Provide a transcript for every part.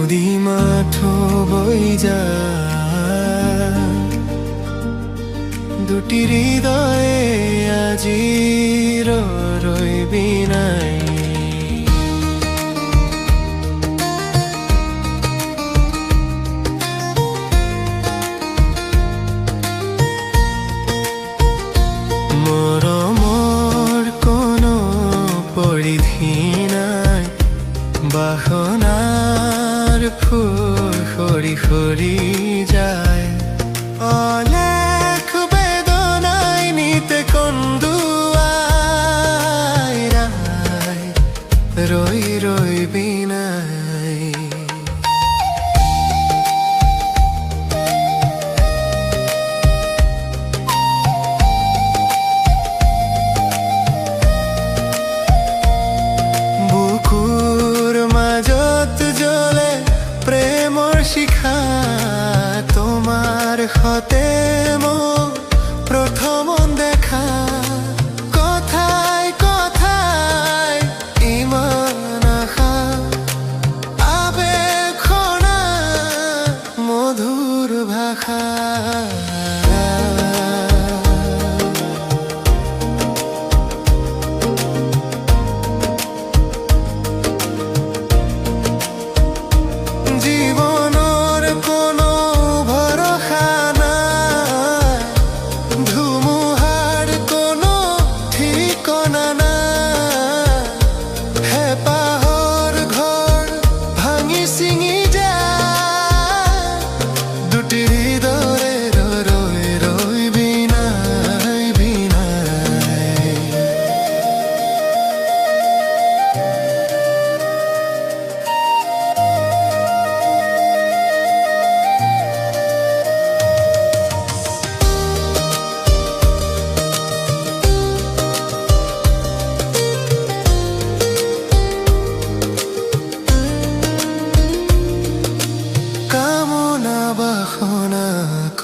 নদী মাথো বৈ যায়, দুটি হৃদয়ে আজি ৰইবি নাই। মৰমৰ কোনো পৰিধি নাই, বাসনাৰ ফুল সৰি সৰি যায়। অলেখ বেদনাই নিতে কন্দুৱাই ৰায়, ৰৈ ৰইবি নাই। প্ৰেমৰ শিখা তোমাৰ সতে মোৰ প্ৰথম দেখা, কথাই কথাই ইমান আশা, আবেগখনা মধুৰ ভাষা।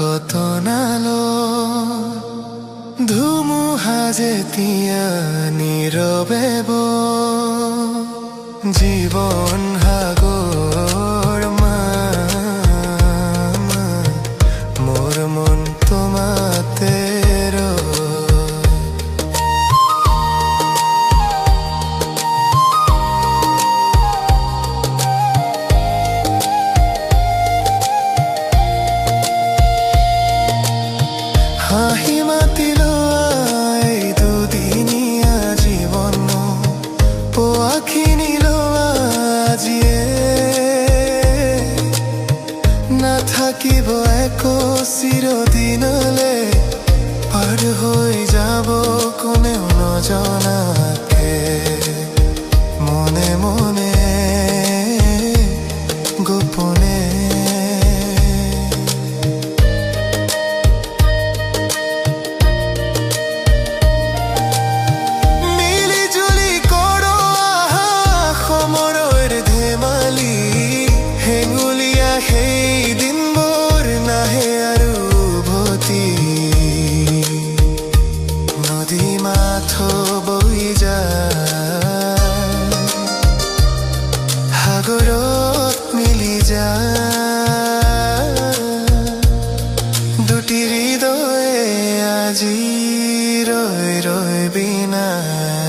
কত নালো ধুমুহা যেতিয়া নীৰৱে জীৱন সাগৰ মোৰ মন তোমাতে হাঁহি মাতিলো এই দুদিনীয়া জীৱন, পোৱাখিনি লোৱা আজিয়ে নাথাকিব একো চিৰদিনলে, পাৰ হৈ যাব কোনেও নজনাকে, মনে মনে গোপনে। নদী মাথো বৈ যায়, সাগৰত মিলি যায়, দুটি হৃদয়ে আজি ৰইবি নাই।